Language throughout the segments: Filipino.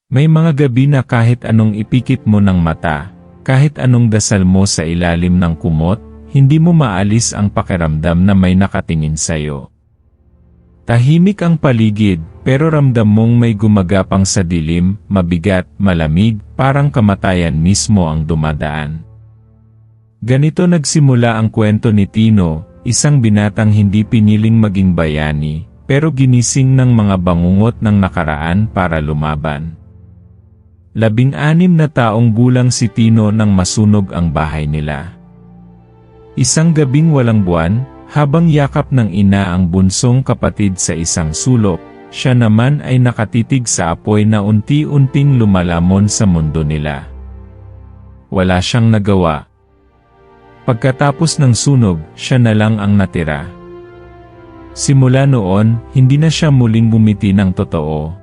May mga gabi na kahit anong ipikit mo ng mata, kahit anong dasal mo sa ilalim ng kumot, hindi mo maalis ang pakiramdam na may nakatingin sa'yo. Tahimik ang paligid, pero ramdam mong may gumagapang sa dilim, mabigat, malamig, parang kamatayan mismo ang dumadaan. Ganito nagsimula ang kwento ni Tino, isang binatang hindi piniling maging bayani, pero ginising ng mga bangungot ng nakaraan para lumaban. 16 na taong gulang si Tino nang masunog ang bahay nila. Isang gabing walang buwan, habang yakap ng ina ang bunsong kapatid sa isang sulok, siya naman ay nakatitig sa apoy na unti-unting lumalamon sa mundo nila. Wala siyang nagawa. Pagkatapos ng sunog, siya na lang ang natira. Simula noon, hindi na siya muling bumiti ng totoo.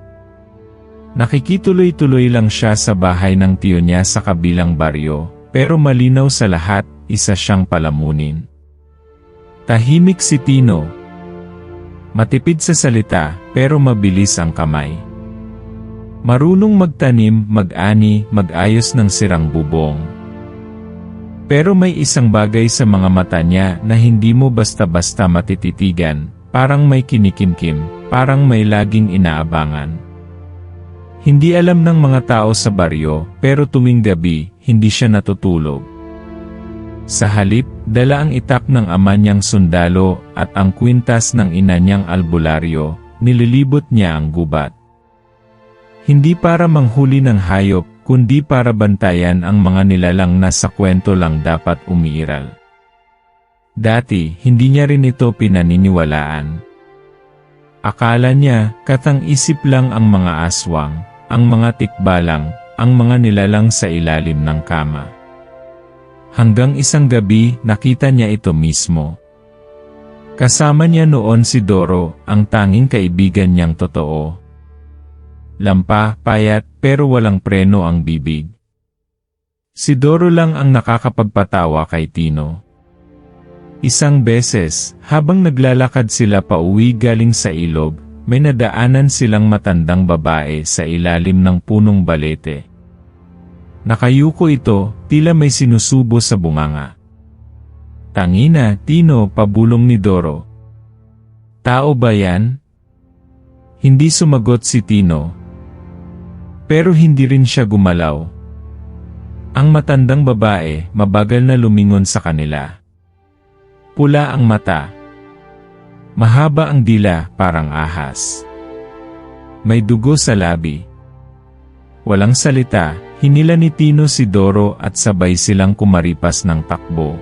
Nakikituloy-tuloy lang siya sa bahay ng tiyo niya sa kabilang baryo, pero malinaw sa lahat, isa siyang palamunin. Tahimik si Tino. Matipid sa salita, pero mabilis ang kamay. Marunong magtanim, mag-ani, mag-ayos ng sirang bubong. Pero may isang bagay sa mga mata niya na hindi mo basta-basta matititigan, parang may kinikimkim, parang may laging inaabangan. Hindi alam ng mga tao sa baryo, pero tuwing gabi, hindi siya natutulog. Sa halip, dala ang itak ng ama niyang sundalo at ang kwintas ng ina niyang albularyo, nililibot niya ang gubat. Hindi para manghuli ng hayop, kundi para bantayan ang mga nilalang na sa kwento lang dapat umiiral. Dati, hindi niya rin ito pinaniniwalaan. Akala niya, katang-isip lang ang mga aswang, ang mga tikbalang, ang mga nilalang sa ilalim ng kama. Hanggang isang gabi, nakita niya ito mismo. Kasama niya noon si Doro, ang tanging kaibigan niyang totoo. Lampa, payat, pero walang preno ang bibig. Si Doro lang ang nakakapagpatawa kay Tino. Isang beses, habang naglalakad sila pauwi galing sa ilog, may nadaanan silang matandang babae sa ilalim ng punong balete. Nakayuko ito, tila may sinusubo sa bunganga. Tangina, Tino, pabulong ni Doro. Tao ba yan? Hindi sumagot si Tino. Pero hindi rin siya gumalaw. Ang matandang babae, mabagal na lumingon sa kanila. Pula ang mata. Mahaba ang dila, parang ahas. May dugo sa labi. Walang salita, hinila ni Tino si Doro at sabay silang kumaripas ng takbo.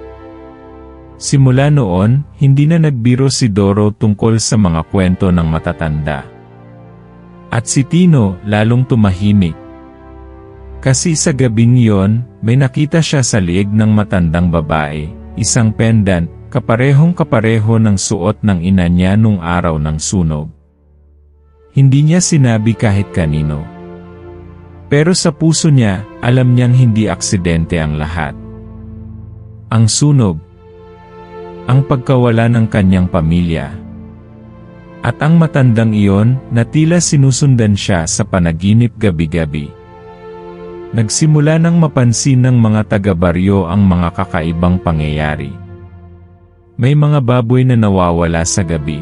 Simula noon, hindi na nagbiro si Doro tungkol sa mga kwento ng matatanda. At si Tino, lalong tumahimik. Kasi sa gabing yon, may nakita siya sa liig ng matandang babae, isang pendant, kaparehong-kapareho ng suot ng ina niya nung araw ng sunog. Hindi niya sinabi kahit kanino. Pero sa puso niya, alam niyang hindi aksidente ang lahat. Ang sunog, ang pagkawala ng kanyang pamilya, at ang matandang iyon na tila sinusundan siya sa panaginip gabi-gabi. Nagsimula nang mapansin ng mga taga-baryo ang mga kakaibang pangyayari. May mga baboy na nawawala sa gabi.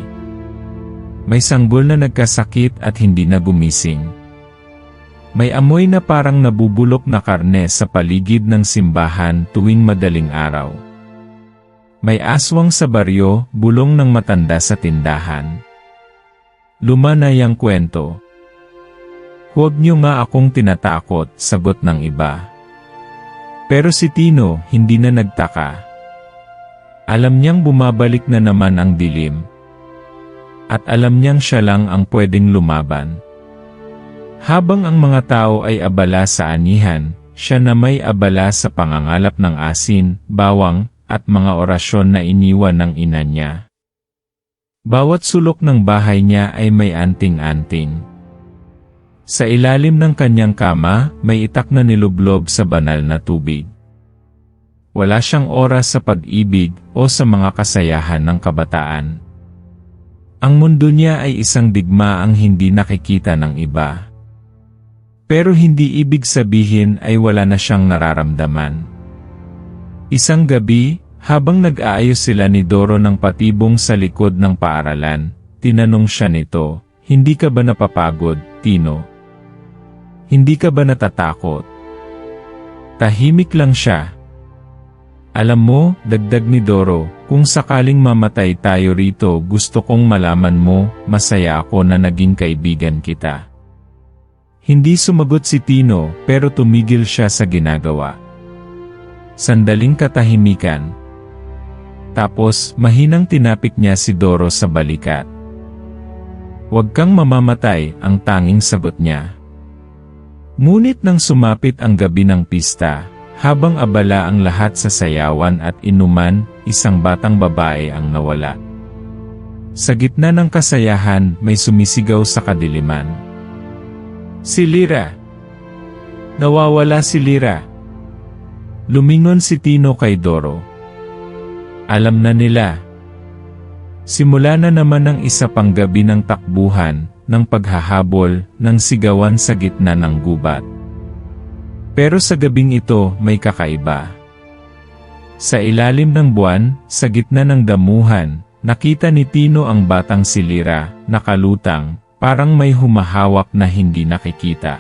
May sanggol na nagkasakit at hindi na gumising. May amoy na parang nabubulok na karne sa paligid ng simbahan tuwing madaling araw. May aswang sa baryo, bulong ng matanda sa tindahan. Lumanay ang kwento. Huwag niyo nga akong tinatakot, sagot ng iba. Pero si Tino, hindi na nagtaka. Alam niyang bumabalik na naman ang dilim. At alam niyang siya lang ang pwedeng lumaban. Habang ang mga tao ay abala sa anihan, siya na may abala sa pangangalap ng asin, bawang, at mga orasyon na iniwan ng ina niya. Bawat sulok ng bahay niya ay may anting-anting. Sa ilalim ng kanyang kama, may itak na nilublob sa banal na tubig. Wala siyang oras sa pag-ibig o sa mga kasayahan ng kabataan. Ang mundo niya ay isang digmaang hindi nakikita ng iba. Pero hindi ibig sabihin ay wala na siyang nararamdaman. Isang gabi, habang nag-aayos sila ni Doro ng patibong sa likod ng paaralan, tinanong siya nito, "Hindi ka ba napapagod, Tino? Hindi ka ba natatakot?" Tahimik lang siya. "Alam mo," dagdag ni Doro, "kung sakaling mamatay tayo rito, gusto kong malaman mo, masaya ako na naging kaibigan kita." Hindi sumagot si Tino, pero tumigil siya sa ginagawa. Sandaling katahimikan. Tapos, mahinang tinapik niya si Doro sa balikat. "Huwag kang mamamatay," ang tanging sagot niya. Ngunit nang sumapit ang gabi ng pista, habang abala ang lahat sa sayawan at inuman, isang batang babae ang nawala. Sa gitna ng kasayahan, may sumisigaw sa kadiliman. "Si Lyra! Nawawala si Lyra!" Lumingon si Tino kay Doro. Alam na nila. Simula na naman ang isa pang gabi ng takbuhan, ng paghahabol, ng sigawan sa gitna ng gubat. Pero sa gabing ito, may kakaiba. Sa ilalim ng buwan, sa gitna ng damuhan, nakita ni Tino ang batang si Lyra, nakalutang, parang may humahawak na hindi nakikita.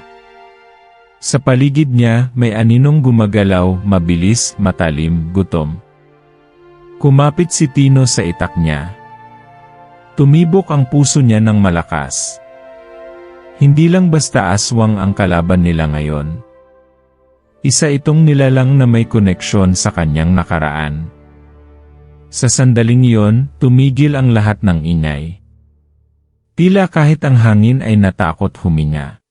Sa paligid niya, may aninong gumagalaw, mabilis, matalim, gutom. Kumapit si Tino sa itak niya. Tumibok ang puso niya ng malakas. Hindi lang basta aswang ang kalaban nila ngayon. Isa itong nilalang na may koneksyon sa kanyang nakaraan. Sa sandaling iyon, tumigil ang lahat ng ingay. Tila kahit ang hangin ay natakot huminga.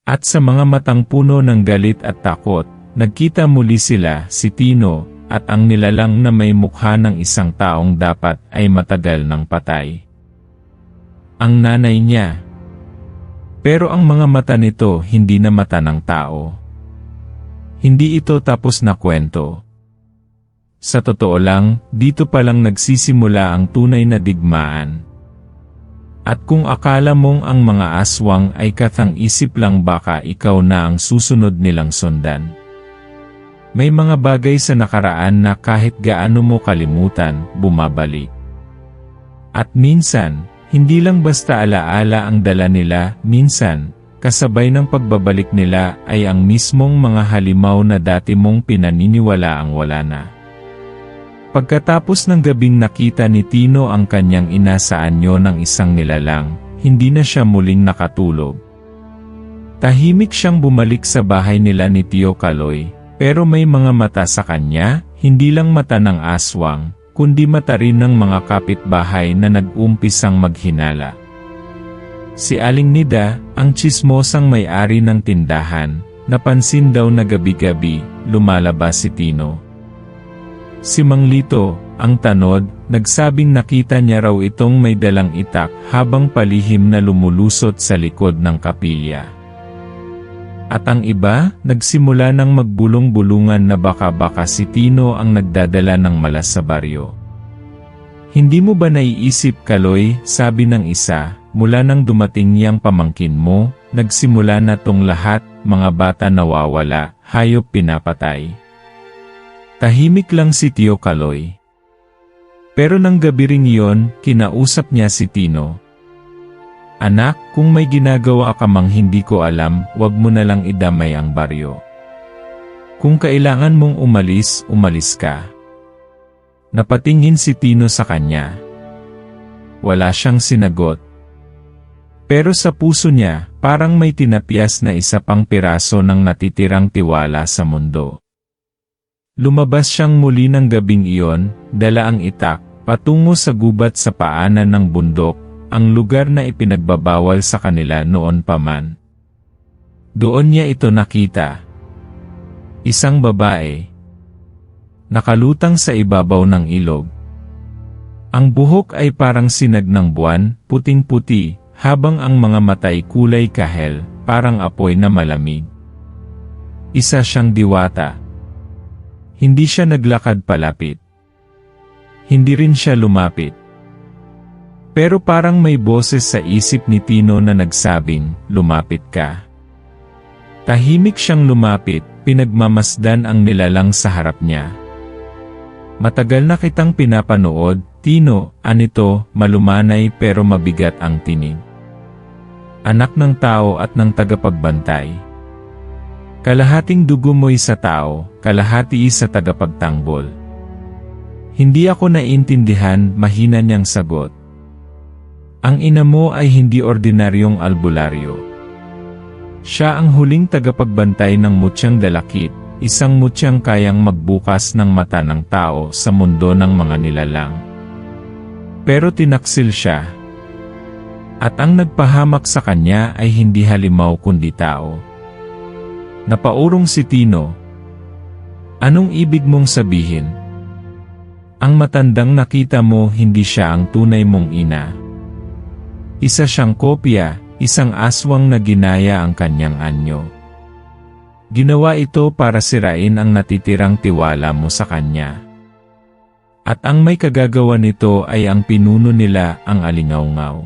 At sa mga matang puno ng galit at takot, nagkita muli sila, si Tino, at ang nilalang na may mukha ng isang taong dapat ay matagal nang patay. Ang nanay niya. Pero ang mga mata nito hindi na mata ng tao. Hindi ito tapos na kwento. Sa totoo lang, dito palang nagsisimula ang tunay na digmaan. At kung akala mong ang mga aswang ay kathang-isip lang, baka ikaw na ang susunod nilang sundan. May mga bagay sa nakaraan na kahit gaano mo kalimutan, bumabalik. At minsan, hindi lang basta alaala ang dala nila, minsan, kasabay ng pagbabalik nila ay ang mismong mga halimaw na dati mong pinaniniwala ang wala na. Pagkatapos ng gabing nakita ni Tino ang kanyang ina sa anyo ng isang nilalang, hindi na siya muling nakatulog. Tahimik siyang bumalik sa bahay nila ni Tio Kaloy, pero may mga mata sa kanya, hindi lang mata ng aswang, kundi mata rin ng mga kapitbahay na nag-umpisang maghinala. Si Aling Nida, ang tsismosang may-ari ng tindahan, napansin daw na gabi-gabi, lumalabas si Tino. Si Mang Lito, ang tanod, nagsabing nakita niya raw itong may dalang itak habang palihim na lumulusot sa likod ng kapilya. At ang iba, nagsimula ng magbulong-bulungan na baka si Tino ang nagdadala ng malas sa baryo. "Hindi mo ba naiisip, Kaloy," sabi ng isa, "mula nang dumating niyang pamangkin mo, nagsimula na tong lahat, mga bata nawawala, hayop pinapatay." Tahimik lang si Tio Kaloy. Pero nang gabi ring iyon, kinausap niya si Tino. "Anak, kung may ginagawa ka mang hindi ko alam, wag mo na lang idamay ang baryo. Kung kailangan mong umalis, umalis ka." Napatingin si Tino sa kanya. Wala siyang sinagot. Pero sa puso niya, parang may tinapyas na isa pang piraso ng natitirang tiwala sa mundo. Lumabas siyang muli ng gabing iyon, dala ang itak, patungo sa gubat sa paanan ng bundok, ang lugar na ipinagbabawal sa kanila noon pa man. Doon niya ito nakita. Isang babae. Nakalutang sa ibabaw ng ilog. Ang buhok ay parang sinag ng buwan, puting-puti, habang ang mga matay kulay kahel, parang apoy na malamig. Isa siyang diwata. Hindi siya naglakad palapit. Hindi rin siya lumapit. Pero parang may boses sa isip ni Tino na nagsabing, "Lumapit ka." Tahimik siyang lumapit, pinagmamasdan ang nilalang sa harap niya. Matagal na kitang pinapanood, Tino, anito, malumanay pero mabigat ang tinig. Anak ng tao at ng tagapagbantay. Kalahating dugo mo'y sa tao, kalahati sa tagapagtanggol. Hindi ako naiintindihan, mahina niyang sagot. Ang ina mo ay hindi ordinaryong albularyo. Siya ang huling tagapagbantay ng mutyang dalakit, isang mutyang kayang magbukas ng mata ng tao sa mundo ng mga nilalang. Pero tinaksil siya. At ang nagpahamak sa kanya ay hindi halimaw kundi tao. Napaurong si Tino. Anong ibig mong sabihin? Ang matandang nakita mo hindi siya ang tunay mong ina. Isa siyang kopya, isang aswang na ginaya ang kanyang anyo. Ginawa ito para sirain ang natitirang tiwala mo sa kanya. At ang may kagagawa nito ay ang pinuno nila, ang alingawngaw.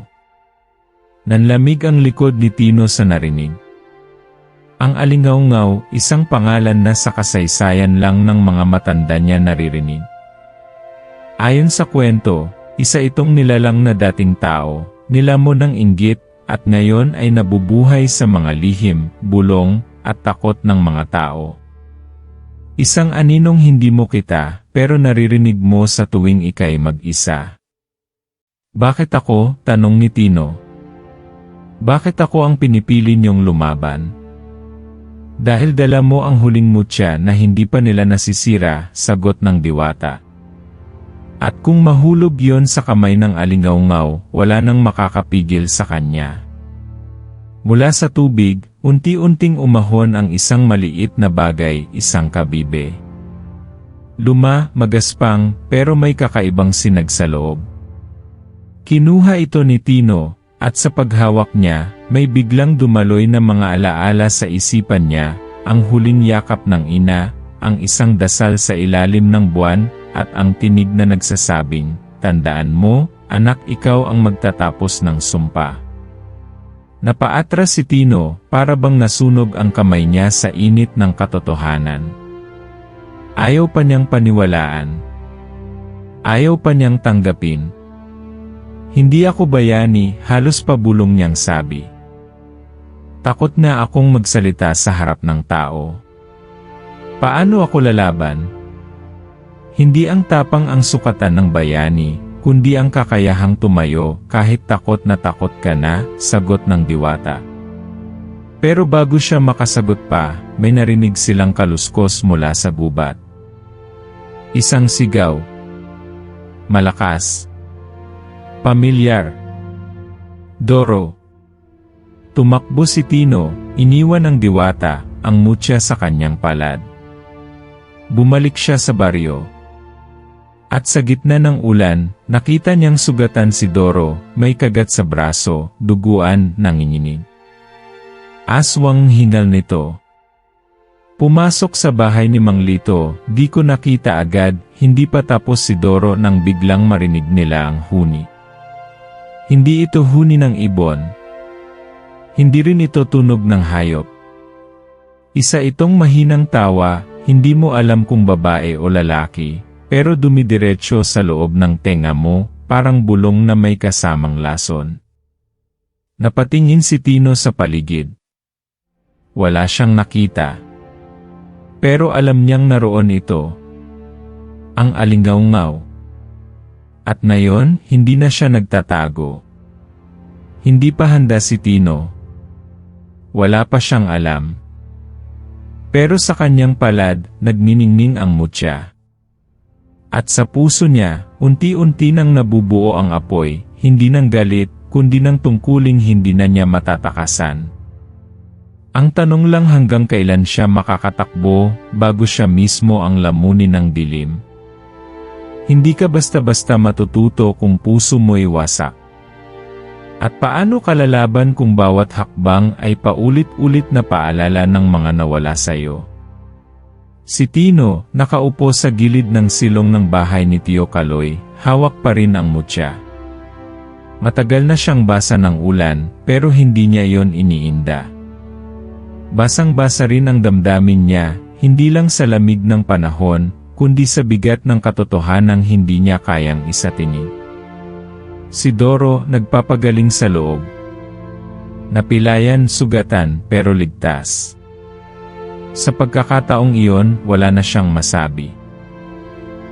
Nanlamig ang likod ni Tino sa narinig. Ang alingawngaw, isang pangalan na sa kasaysayan lang ng mga matanda niya naririnig. Ayon sa kwento, isa itong nilalang na dating tao, nilamon ng inggit, at ngayon ay nabubuhay sa mga lihim, bulong, at takot ng mga tao. Isang aninong hindi mo kita, pero naririnig mo sa tuwing ika'y mag-isa. Bakit ako? Tanong ni Tino. Bakit ako ang pinipili niyong lumaban? Dahil dala mo ang huling mutya na hindi pa nila nasisira, sagot ng diwata. At kung mahulog yon sa kamay ng alingawngaw, wala nang makakapigil sa kanya. Mula sa tubig, unti-unting umahon ang isang maliit na bagay, isang kabibe. Luma, magaspang, pero may kakaibang sinag sa loob. Kinuha ito ni Tino, at sa paghawak niya, may biglang dumaloy na mga alaala sa isipan niya, ang huling yakap ng ina, ang isang dasal sa ilalim ng buwan, at ang tinig na nagsasabing, tandaan mo, anak, ikaw ang magtatapos ng sumpa. Napaatras si Tino, para bang nasunog ang kamay niya sa init ng katotohanan. Ayaw pa niyang paniwalaan. Ayaw pa niyang tanggapin. Hindi ako bayani, halos pabulong niyang sabi. Takot na akong magsalita sa harap ng tao. Paano ako lalaban? Hindi ang tapang ang sukatan ng bayani, kundi ang kakayahang tumayo kahit takot ka na, sagot ng diwata. Pero bago siya makasagot pa, may narinig silang kaluskos mula sa gubat. Isang sigaw. Malakas. Pamilyar. Doro. Tumakbo si Tino, iniwan ng diwata, ang mutya sa kanyang palad. Bumalik siya sa baryo. At sa gitna ng ulan, nakita niyang sugatan si Doro, may kagat sa braso, duguan, nanginginig. Aswang hingal nito. Pumasok sa bahay ni Mang Lito, di ko nakita agad, hindi pa tapos si Doro nang biglang marinig nila ang huni. Hindi ito huni ng ibon. Hindi rin ito tunog ng hayop. Isa itong mahinang tawa, hindi mo alam kung babae o lalaki, pero dumidiretso sa loob ng tenga mo, parang bulong na may kasamang lason. Napatingin si Tino sa paligid. Wala siyang nakita. Pero alam niyang naroon ito. Ang alingawngaw. At ngayon, hindi na siya nagtatago. Hindi pa handa si Tino. Wala pa siyang alam. Pero sa kanyang palad, nagniningning ang mutya. At sa puso niya, unti-unti nang nabubuo ang apoy, hindi ng galit, kundi ng tungkuling hindi na niya matatakasan. Ang tanong lang hanggang kailan siya makakatakbo, bago siya mismo ang lamunin ng dilim. Hindi ka basta-basta matututo kung puso mo'y wasak. At paano ka lalaban kung bawat hakbang ay paulit-ulit na paalala ng mga nawala sa'yo? Si Tino, nakaupo sa gilid ng silong ng bahay ni Tio Kaloy, hawak pa rin ang mutya. Matagal na siyang basa ng ulan, pero hindi niya yon iniinda. Basang-basa rin ang damdamin niya, hindi lang sa lamig ng panahon, kundi sa bigat ng katotohanang hindi niya kayang isatingin. Si Doro nagpapagaling sa loob. Napilayan, sugatan, pero ligtas. Sa pagkakataong iyon, wala na siyang masabi.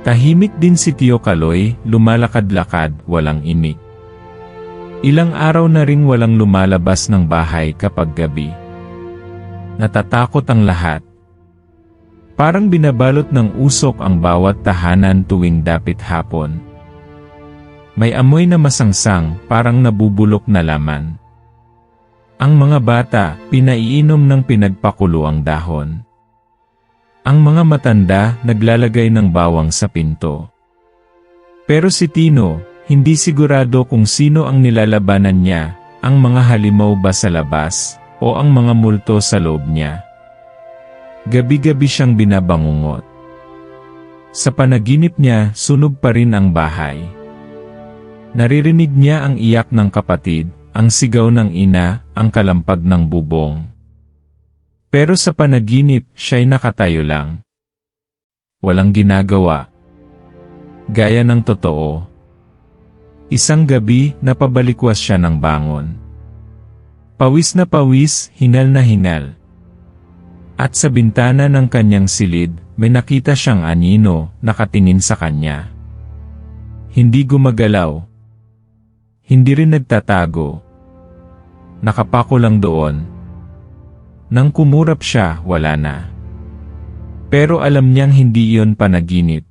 Tahimik din si Tio Kaloy, lumalakad-lakad, walang imik. Ilang araw na ring walang lumalabas ng bahay kapag gabi. Natatakot ang lahat. Parang binabalot ng usok ang bawat tahanan tuwing dapit hapon. May amoy na masangsang, parang nabubulok na laman. Ang mga bata, pinaiinom ng pinagpakulo ang dahon. Ang mga matanda, naglalagay ng bawang sa pinto. Pero si Tino, hindi sigurado kung sino ang nilalabanan niya, ang mga halimaw ba sa labas, o ang mga multo sa loob niya. Gabi-gabi siyang binabangungot. Sa panaginip niya, sunog pa rin ang bahay. Naririnig niya ang iyak ng kapatid, ang sigaw ng ina, ang kalampag ng bubong. Pero sa panaginip, siya'y nakatayo lang. Walang ginagawa. Gaya ng totoo. Isang gabi, napabalikwas siya ng bangon. Pawis na pawis, hinal na hinal. At sa bintana ng kanyang silid, may nakita siyang anino, nakatingin sa kanya. Hindi gumagalaw. Hindi rin nagtatago. Nakapako lang doon. Nang kumurap siya, wala na. Pero alam niyang hindi iyon panaginip.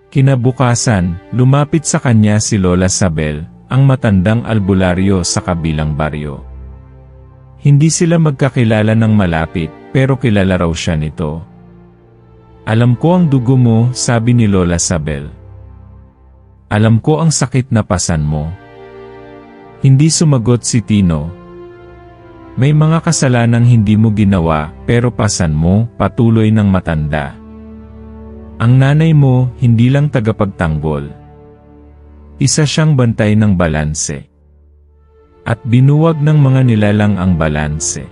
Kinabukasan, lumapit sa kanya si Lola Sabel, ang matandang albularyo sa kabilang baryo. Hindi sila magkakilala ng malapit, pero kilala raw siya nito. Alam ko ang dugo mo, sabi ni Lola Sabel. Alam ko ang sakit na pasan mo. Hindi sumagot si Tino. May mga kasalanang hindi mo ginawa, pero pasan mo, patuloy ng matanda. Ang nanay mo, hindi lang tagapagtanggol. Isa siyang bantay ng balanse. At binuwag ng mga nilalang ang balanse.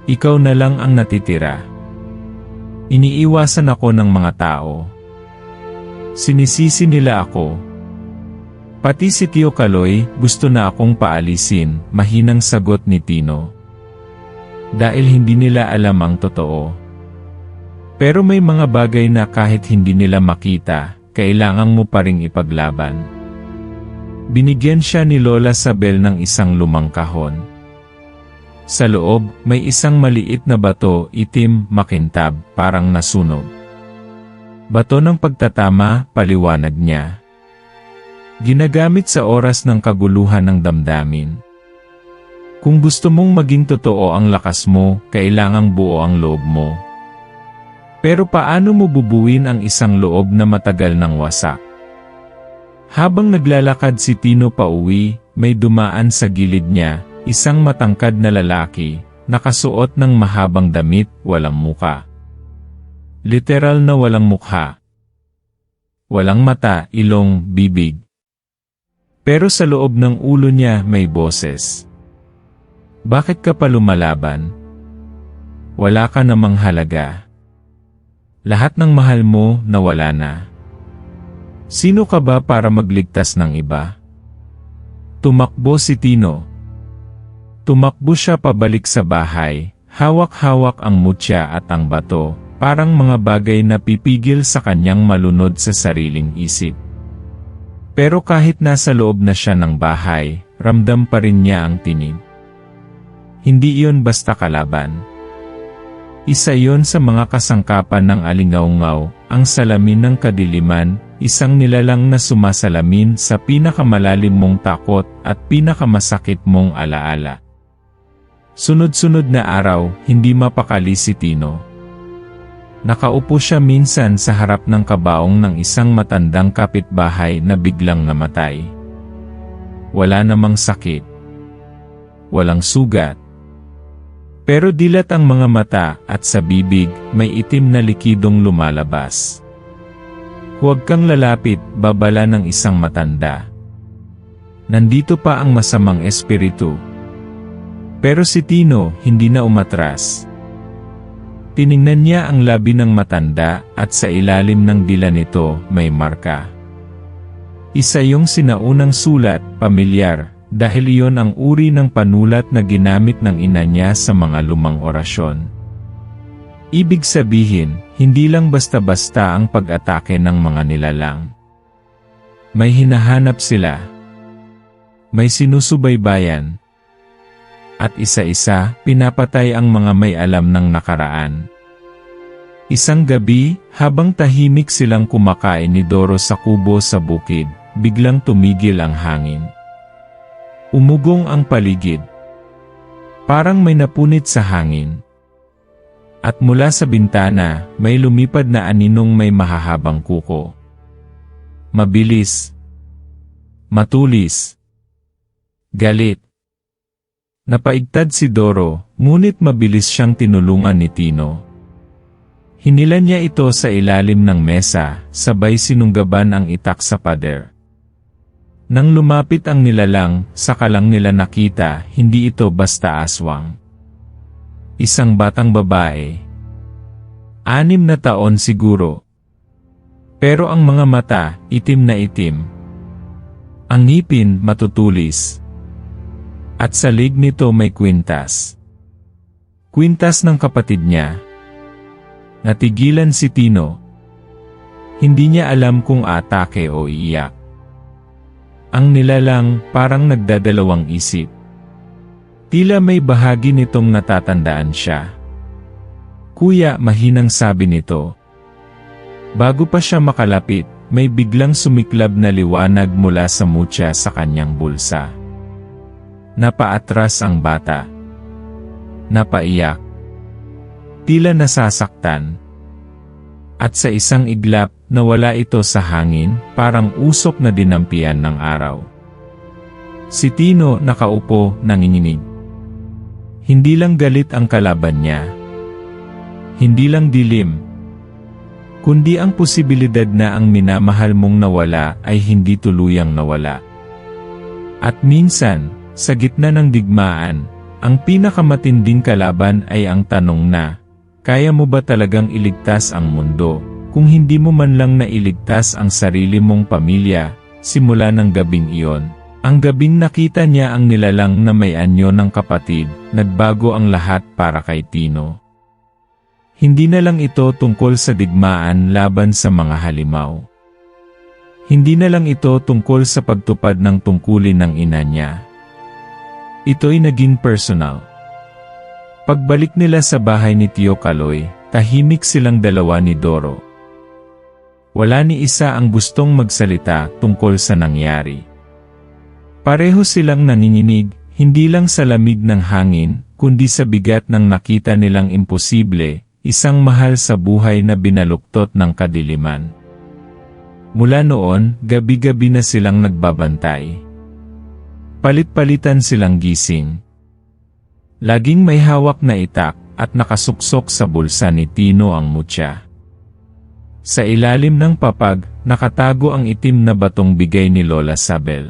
Ikaw na lang ang natitira. Iniiwasan ako ng mga tao. Sinisisi nila ako. Pati si Tio Kaloy, gusto na akong paalisin, mahinang sagot ni Tino. Dahil hindi nila alam ang totoo. Pero may mga bagay na kahit hindi nila makita, kailangan mo pa ring ipaglaban. Binigyan siya ni Lola Sabel ng isang lumang kahon. Sa loob, may isang maliit na bato, itim, makintab, parang nasunog. Bato ng pagtatama, paliwanag niya. Ginagamit sa oras ng kaguluhan ng damdamin. Kung gusto mong maging totoo ang lakas mo, kailangang buo ang loob mo. Pero paano mo bubuin ang isang loob na matagal ng wasak? Habang naglalakad si Tino pauwi, may dumaan sa gilid niya, isang matangkad na lalaki, nakasuot ng mahabang damit, walang muka. Literal na walang mukha. Walang mata, ilong, bibig. Pero sa loob ng ulo niya may boses. Bakit ka pa lumalaban? Wala ka namang halaga. Lahat ng mahal mo nawala na. Sino ka ba para magligtas ng iba? Tumakbo si Tino. Tumakbo siya pabalik sa bahay, hawak-hawak ang mutya at ang bato, parang mga bagay na pipigil sa kanyang malunod sa sariling isip. Pero kahit nasa loob na siya ng bahay, ramdam pa rin niya ang tinig. Hindi iyon basta kalaban. Isa iyon sa mga kasangkapan ng alingaungaw, ang salamin ng kadiliman, isang nilalang na sumasalamin sa pinakamalalim mong takot at pinakamasakit mong alaala. Sunod-sunod na araw, hindi mapakali si Tino. Nakaupo siya minsan sa harap ng kabaong ng isang matandang kapitbahay na biglang namatay. Wala namang sakit. Walang sugat. Pero dilat ang mga mata at sa bibig may itim na likidong lumalabas. Huwag kang lalapit, babala ng isang matanda. Nandito pa ang masamang espiritu. Pero si Tino hindi na umatras. Tiningnan niya ang labi ng matanda at sa ilalim ng dila nito may marka. Isa yung sinaunang sulat, pamilyar, dahil iyon ang uri ng panulat na ginamit ng ina niya sa mga lumang orasyon. Ibig sabihin, hindi lang basta-basta ang pag-atake ng mga nilalang. May hinahanap sila. May sinusubaybayan. At isa-isa, pinapatay ang mga may alam ng nakaraan. Isang gabi, habang tahimik silang kumakain ni Doro sa kubo sa bukid, biglang tumigil ang hangin. Umugong ang paligid. Parang may napunit sa hangin. At mula sa bintana, may lumipad na aninong may mahahabang kuko. Mabilis. Matulis. Galit. Napaigtad si Doro, ngunit mabilis siyang tinulungan ni Tino. Hinilan niya ito sa ilalim ng mesa, sabay sinunggaban ang itak sa pader. Nang lumapit ang nilalang, saka lang nila nakita, hindi ito basta aswang. Isang batang babae. 6 na taon siguro. Pero ang mga mata, itim na itim. Ang ngipin, matutulis. At sa lig nito may kwintas. Kwintas ng kapatid niya. Natigilan si Tino. Hindi niya alam kung atake o iiyak. Ang nilalang parang nagdadalawang isip. Tila may bahagi nitong natatandaan siya. Kuya, mahinang sabi nito. Bago pa siya makalapit, may biglang sumiklab na liwanag mula sa mutya sa kanyang bulsa. Napaatras ang bata. Napaiyak. Tila nasasaktan. At sa isang iglap, nawala ito sa hangin, parang usok na dinampian ng araw. Si Tino nakaupo, nanginginig. Hindi lang galit ang kalaban niya. Hindi lang dilim. Kundi ang posibilidad na ang minamahal mong nawala ay hindi tuluyang nawala. At minsan, sa gitna ng digmaan, ang pinakamatinding kalaban ay ang tanong na, kaya mo ba talagang iligtas ang mundo, kung hindi mo man lang nailigtas ang sarili mong pamilya, simula ng gabing iyon. Ang gabing nakita niya ang nilalang na may anyo ng kapatid, nagbago ang lahat para kay Tino. Hindi na lang ito tungkol sa digmaan laban sa mga halimaw. Hindi na lang ito tungkol sa pagtupad ng tungkulin ng ina niya. Ito'y naging personal. Pagbalik nila sa bahay ni Tio Kaloy, tahimik silang dalawa ni Doro. Wala ni isa ang gustong magsalita tungkol sa nangyari. Pareho silang nanginginig, hindi lang sa lamig ng hangin, kundi sa bigat ng nakita nilang imposible, isang mahal sa buhay na binaluktot ng kadiliman. Mula noon, gabi-gabi na silang nagbabantay. Palit-palitan silang gising. Laging may hawak na itak at nakasuksok sa bulsa ni Tino ang mutya. Sa ilalim ng papag, nakatago ang itim na batong bigay ni Lola Sabel.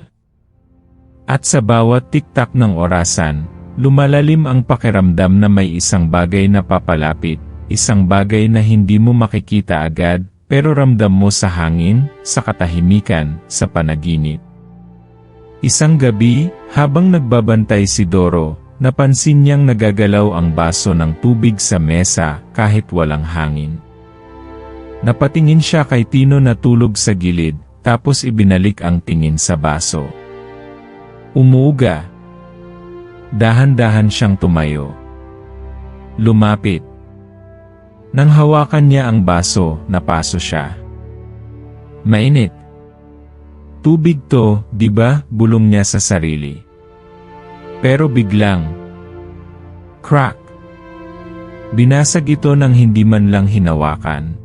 At sa bawat tiktak ng orasan, lumalalim ang pakiramdam na may isang bagay na papalapit, isang bagay na hindi mo makikita agad, pero ramdam mo sa hangin, sa katahimikan, sa panaginip. Isang gabi, habang nagbabantay si Doro, napansin niyang nagagalaw ang baso ng tubig sa mesa kahit walang hangin. Napatingin siya kay Tino na tulog sa gilid, tapos ibinalik ang tingin sa baso. Umuuga. Dahan-dahan siyang tumayo. Lumapit. Nang hawakan niya ang baso, napaso siya. Mainit. Tubig to, di ba? Bulong niya sa sarili. Pero biglang, crack! Binasag ito nang hindi man lang hinawakan.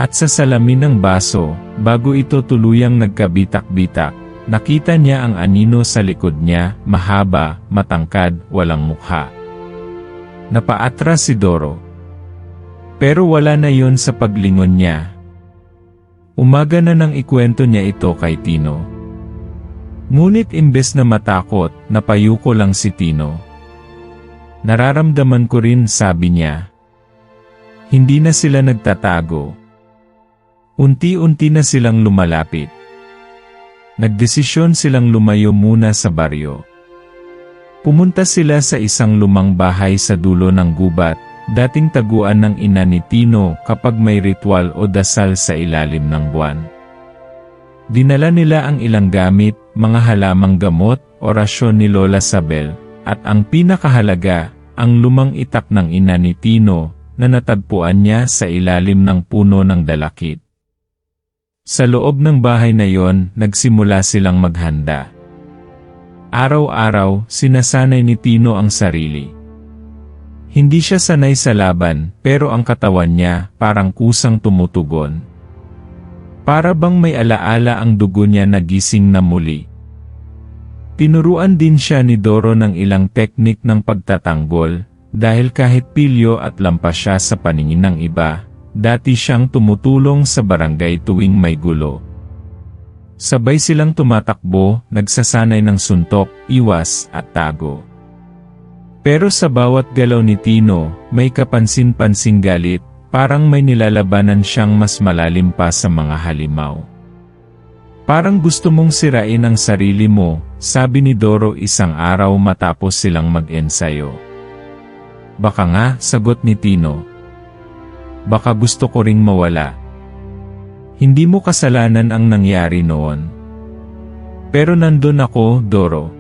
At sa salamin ng baso, bago ito tuluyang nagkabitak-bitak, nakita niya ang anino sa likod niya, mahaba, matangkad, walang mukha. Napaatras si Doro. Pero wala na yon sa paglingon niya. Umaga na nang ikwento niya ito kay Tino. Ngunit imbes na matakot, napayuko lang si Tino. Nararamdaman ko rin, sabi niya. Hindi na sila nagtatago. Unti-unti na silang lumalapit. Nagdesisyon silang lumayo muna sa baryo. Pumunta sila sa isang lumang bahay sa dulo ng gubat, dating taguan ng ina ni Tino kapag may ritual o dasal sa ilalim ng buwan. Dinala nila ang ilang gamit, mga halamang gamot, orasyon ni Lola Sabel, at ang pinakahalaga, ang lumang itak ng ina ni Tino na natagpuan niya sa ilalim ng puno ng dalakit. Sa loob ng bahay na yon, nagsimula silang maghanda. Araw-araw, sinasanay ni Tino ang sarili. Hindi siya sanay sa laban, pero ang katawan niya parang kusang tumutugon. Para bang may alaala ang dugo niya na gising na muli. Tinuruan din siya ni Doro ng ilang teknik ng pagtatanggol, dahil kahit pilyo at lampas siya sa paningin ng iba, dati siyang tumutulong sa barangay tuwing may gulo. Sabay silang tumatakbo, nagsasanay ng suntok, iwas, at tago. Pero sa bawat galaw ni Tino, may kapansin-pansing galit, parang may nilalabanan siyang mas malalim pa sa mga halimaw. Parang gusto mong sirain ang sarili mo, sabi ni Doro isang araw matapos silang mag-ensayo. Baka nga, sagot ni Tino. Baka gusto ko ring mawala. Hindi mo kasalanan ang nangyari noon. Pero nandun ako, Doro.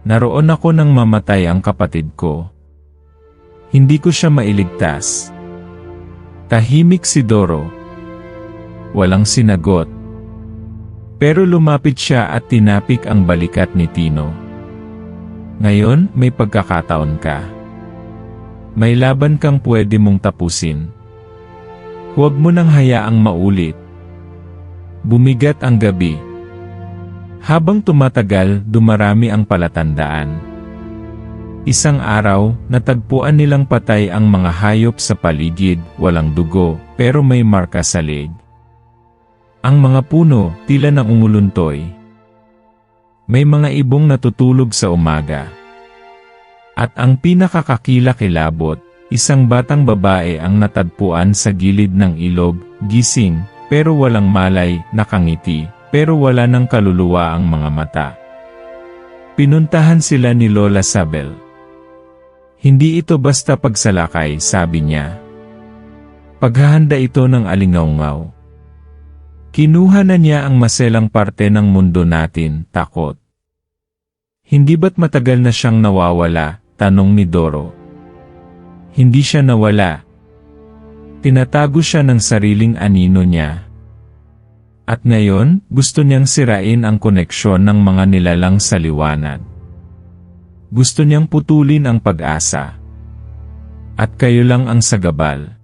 Naroon ako nang mamatay ang kapatid ko. Hindi ko siya mailigtas. Tahimik si Doro. Walang sinagot. Pero lumapit siya at tinapik ang balikat ni Tino. Ngayon, may pagkakataon ka. May laban kang pwede mong tapusin. Huwag mo nang hayaang maulit. Bumigat ang gabi. Habang tumatagal, dumarami ang palatandaan. Isang araw, natagpuan nilang patay ang mga hayop sa paligid, walang dugo, pero may marka sa leeg. Ang mga puno, tila na umuluntoy. May mga ibong natutulog sa umaga. At ang pinakakakilakilabot, isang batang babae ang natagpuan sa gilid ng ilog, gising, pero walang malay, nakangiti, pero wala ng kaluluwa ang mga mata. Pinuntahan sila ni Lola Sabel. Hindi ito basta pagsalakay, sabi niya. Paghahanda ito ng alingaungaw. Kinuha na niya ang maselang parte ng mundo natin, takot. Hindi ba't matagal na siyang nawawala, tanong ni Doro. Hindi siya nawala. Tinatago siya ng sariling anino niya. At ngayon, gusto niyang sirain ang koneksyon ng mga nilalang sa liwanag. Gusto niyang putulin ang pag-asa. At kayo lang ang sagabal.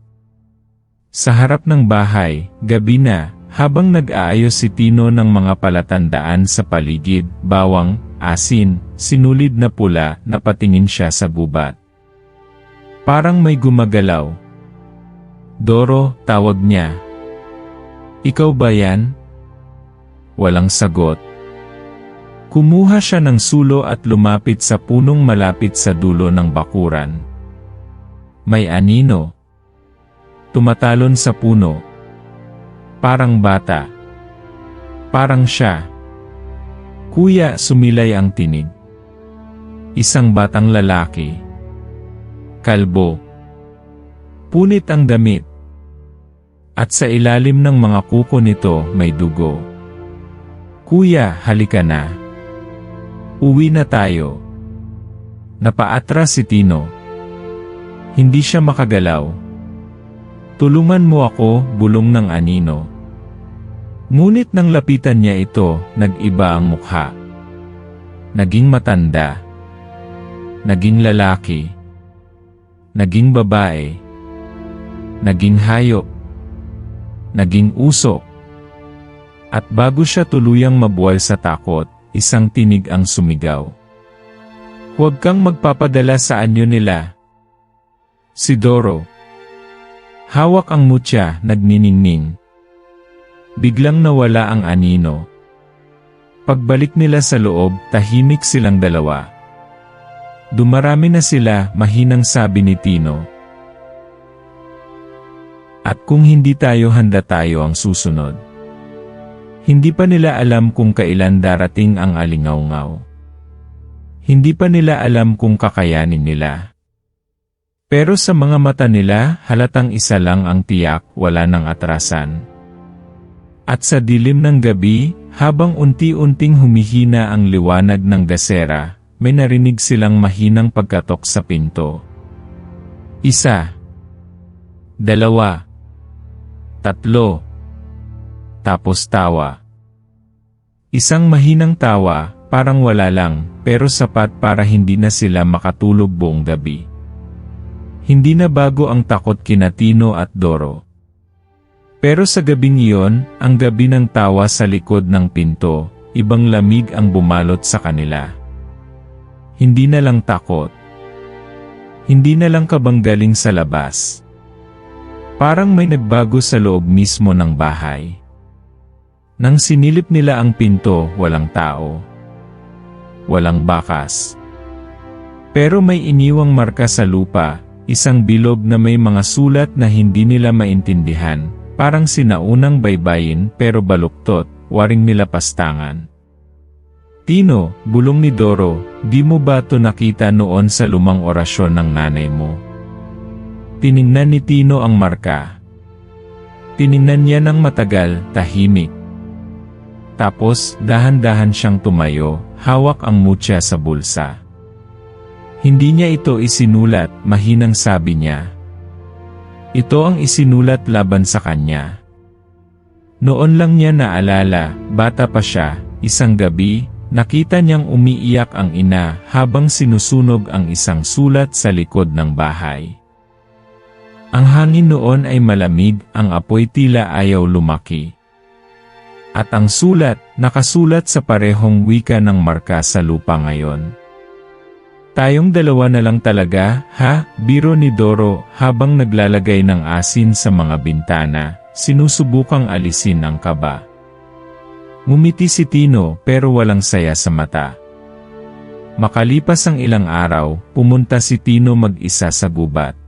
Sa harap ng bahay, gabi na, habang nag-aayos si Tino ng mga palatandaan sa paligid, bawang, asin, sinulid na pula, napatingin siya sa gubat. Parang may gumagalaw. Doro, tawag niya. Ikaw ba yan? Walang sagot. Kumuha siya ng sulo at lumapit sa punong malapit sa dulo ng bakuran. May anino. Tumatalon sa puno. Parang bata. Parang siya. Kuya, sumilay ang tinig. Isang batang lalaki. Kalbo. Punit ang damit. At sa ilalim ng mga kuko nito may dugo. Kuya, halika na. Uwi na tayo. Napaatras si Tino. Hindi siya makagalaw. Tulungan mo ako, bulong ng anino. Ngunit nang lapitan niya ito, nag-iba ang mukha. Naging matanda. Naging lalaki. Naging babae. Naging hayop. Naging usok. At bago siya tuluyang mabuwal sa takot, isang tinig ang sumigaw. Huwag kang magpapadala sa anyo nila. Si Doro. Hawak ang mutya, nagniningning. Biglang nawala ang anino. Pagbalik nila sa loob, tahimik silang dalawa. Dumarami na sila, mahinang sabi ni Tino. At kung hindi tayo handa, tayo ang susunod. Hindi pa nila alam kung kailan darating ang alingaw-ngaw. Hindi pa nila alam kung kakayanin nila. Pero sa mga mata nila, halatang isa lang ang tiyak, wala nang atrasan. At sa dilim ng gabi, habang unti-unting humihina ang liwanag ng gasera, may narinig silang mahinang pagkatok sa pinto. 1, 2, 3. Tapos tawa. Isang mahinang tawa, parang wala lang, pero sapat para hindi na sila makatulog buong gabi. Hindi na bago ang takot kina Tino at Doro. Pero sa gabing iyon, ang gabi ng tawa sa likod ng pinto, ibang lamig ang bumalot sa kanila. Hindi na lang takot. Hindi na lang kabanggaling sa labas. Parang may nagbago sa loob mismo ng bahay. Nang sinilip nila ang pinto, walang tao. Walang bakas. Pero may iniwang marka sa lupa, isang bilog na may mga sulat na hindi nila maintindihan, parang sinaunang baybayin pero baluktot, waring nilapastangan. Tino, bulong ni Doro, di mo ba to nakita noon sa lumang orasyon ng nanay mo? Tiningnan ni Tino ang marka. Tiningnan niya ng matagal, tahimik. Tapos, dahan-dahan siyang tumayo, hawak ang mutya sa bulsa. Hindi niya ito isinulat, mahinang sabi niya. Ito ang isinulat laban sa kanya. Noon lang niya naalala, bata pa siya, isang gabi, nakita niyang umiiyak ang ina habang sinusunog ang isang sulat sa likod ng bahay. Ang hangin noon ay malamig, ang apoy tila ayaw lumaki. At ang sulat, nakasulat sa parehong wika ng marka sa lupa ngayon. Tayong dalawa na lang talaga, ha? Biro ni Doro habang naglalagay ng asin sa mga bintana, sinusubukang alisin ang kaba. Ngumiti si Tino pero walang saya sa mata. Makalipas ang ilang araw, pumunta si Tino mag-isa sa gubat.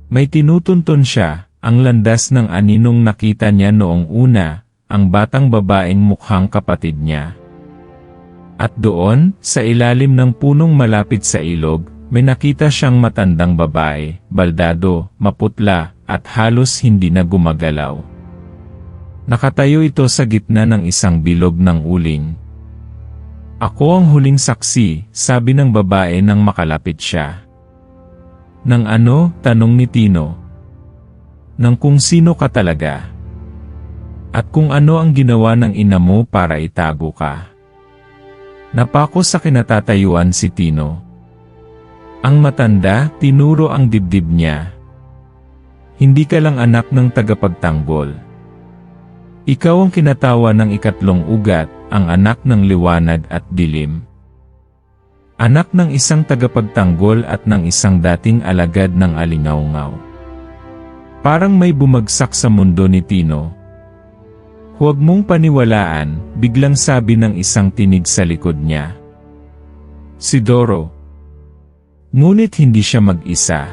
May tinutunton siya, ang landas ng aninong nakita niya noong una, ang batang babaeng mukhang kapatid niya. At doon, sa ilalim ng punong malapit sa ilog, may nakita siyang matandang babae, baldado, maputla, at halos hindi na gumagalaw. Nakatayo ito sa gitna ng isang bilog ng uling. Ako ang huling saksi, sabi ng babae nang makalapit siya. Nang ano? Tanong ni Tino. Nang kung sino ka talaga. At kung ano ang ginawa ng ina mo para itago ka. Napako sa kinatatayuan si Tino. Ang matanda, tinuro ang dibdib niya. Hindi ka lang anak ng tagapagtanggol. Ikaw ang kinatawa ng ikatlong ugat, ang anak ng liwanag at dilim. Anak ng isang tagapagtanggol at ng isang dating alagad ng alingaw-ngaw. Parang may bumagsak sa mundo ni Tino. Huwag mong paniwalaan, biglang sabi ng isang tinig sa likod niya. Si Doro. Ngunit hindi siya mag-isa.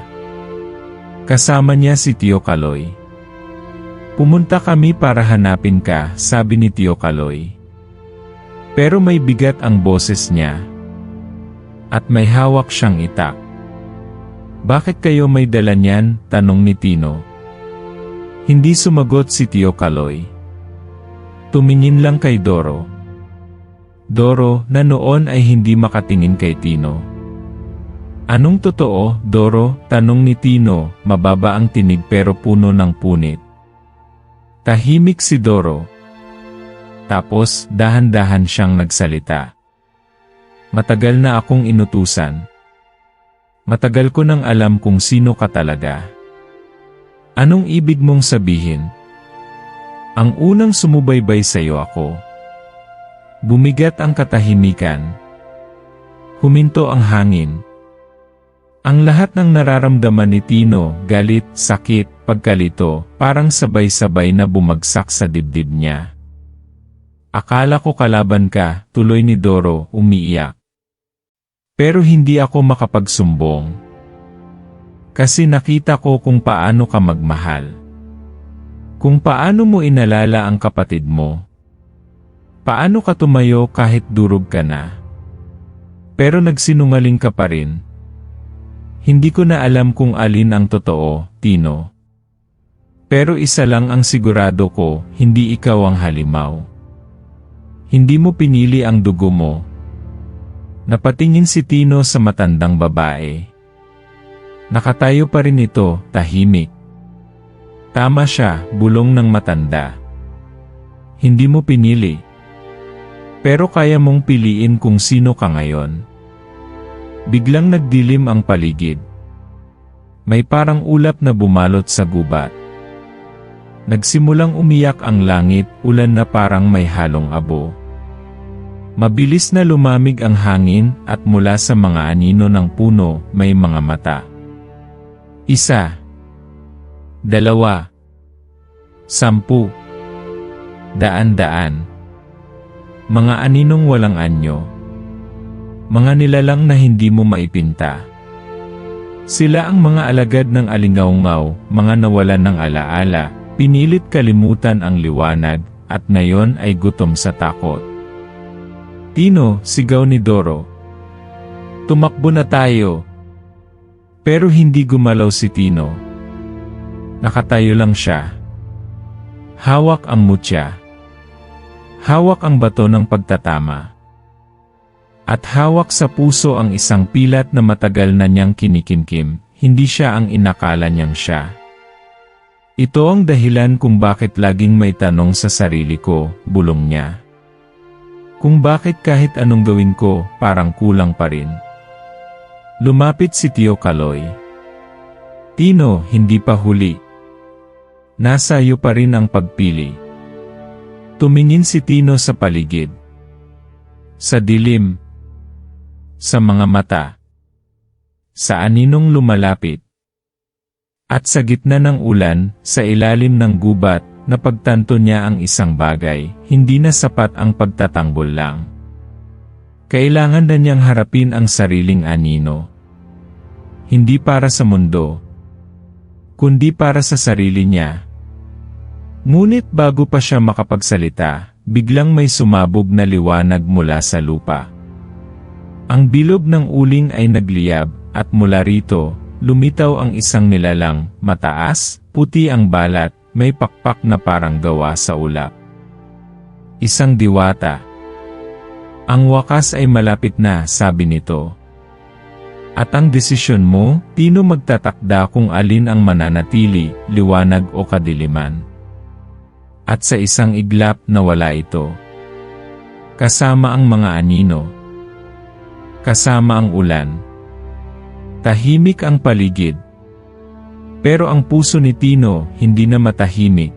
Kasama niya si Tio Kaloy. Pumunta kami para hanapin ka, sabi ni Tio Kaloy. Pero may bigat ang boses niya. At may hawak siyang itak. Bakit kayo may dala niyan? Tanong ni Tino. Hindi sumagot si Tio Kaloy. Tumingin lang kay Doro. Doro, na noon ay hindi makatingin kay Tino. Anong totoo, Doro? Tanong ni Tino, mababa ang tinig pero puno ng punit. Tahimik si Doro. Tapos, dahan-dahan siyang nagsalita. Matagal na akong inutusan. Matagal ko nang alam kung sino ka talaga. Anong ibig mong sabihin? Ang unang sumubaybay sa'yo ako. Bumigat ang katahimikan. Huminto ang hangin. Ang lahat ng nararamdaman ni Tino, galit, sakit, pagkalito, parang sabay-sabay na bumagsak sa dibdib niya. Akala ko kalaban ka, tuloy ni Doro, umiiyak. Pero hindi ako makapagsumbong. Kasi nakita ko kung paano ka magmahal. Kung paano mo inalala ang kapatid mo. Paano ka tumayo kahit durog ka na. Pero nagsinungaling ka pa rin. Hindi ko na alam kung alin ang totoo, Tino. Pero isa lang ang sigurado ko, hindi ikaw ang halimaw. Hindi mo pinili ang dugo mo. Napatingin si Tino sa matandang babae. Nakatayo pa rin ito, tahimik. Tama siya, bulong ng matanda. Hindi mo pinili. Pero kaya mong piliin kung sino ka ngayon. Biglang nagdilim ang paligid. May parang ulap na bumalot sa gubat. Nagsimulang umiyak ang langit, ulan na parang may halong abo. Mabilis na lumamig ang hangin at mula sa mga anino ng puno may mga mata. 1, 2, 10, daan-daan. Mga aninong walang anyo. Mga nilalang na hindi mo maipinta. Sila ang mga alagad ng alingaungaw, mga nawalan ng alaala, pinilit kalimutan ang liwanag, at ngayon ay gutom sa takot. Tino, sigaw ni Doro. Tumakbo na tayo. Pero hindi gumalaw si Tino. Nakatayo lang siya. Hawak ang mutya. Hawak ang bato ng pagtatama. At hawak sa puso ang isang pilat na matagal na niyang kinikimkim, hindi siya ang inakala niyang siya. Ito ang dahilan kung bakit laging may tanong sa sarili ko, bulong niya. Kung bakit kahit anong gawin ko, parang kulang pa rin. Lumapit si Tio Kaloy. Tino, hindi pa huli. Nasa iyo pa rin ang pagpili. Tumingin si Tino sa paligid. Sa dilim. Sa mga mata. Sa aninong lumalapit. At sa gitna ng ulan, sa ilalim ng gubat, napagtanto niya ang isang bagay, hindi na sapat ang pagtatanggol lang. Kailangan na niyang harapin ang sariling anino. Hindi para sa mundo, kundi para sa sarili niya. Ngunit bago pa siya makapagsalita, biglang may sumabog na liwanag mula sa lupa. Ang bilog ng uling ay nagliyab, at mula rito, lumitaw ang isang nilalang, mataas, puti ang balat, may pakpak na parang gawa sa ulap. Isang diwata. Ang wakas ay malapit na, sabi nito. At ang desisyon mo, Tino, magtatakda kung alin ang mananatili, liwanag o kadiliman. At sa isang iglap nawala ito. Kasama ang mga anino. Kasama ang ulan. Tahimik ang paligid. Pero ang puso ni Tino hindi na matahimik.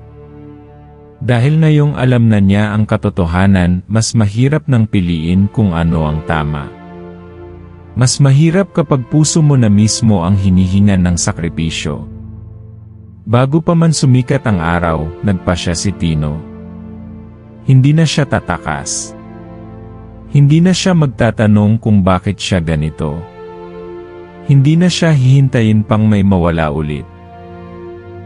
Dahil ngayong alam na niya ang katotohanan, mas mahirap nang piliin kung ano ang tama. Mas mahirap kapag puso mo na mismo ang hinihingan ng sakripisyo. Bago pa man sumikat ang araw, nagpasya si Tino. Hindi na siya tatakas. Hindi na siya magtatanong kung bakit siya ganito. Hindi na siya hihintayin pang may mawala ulit.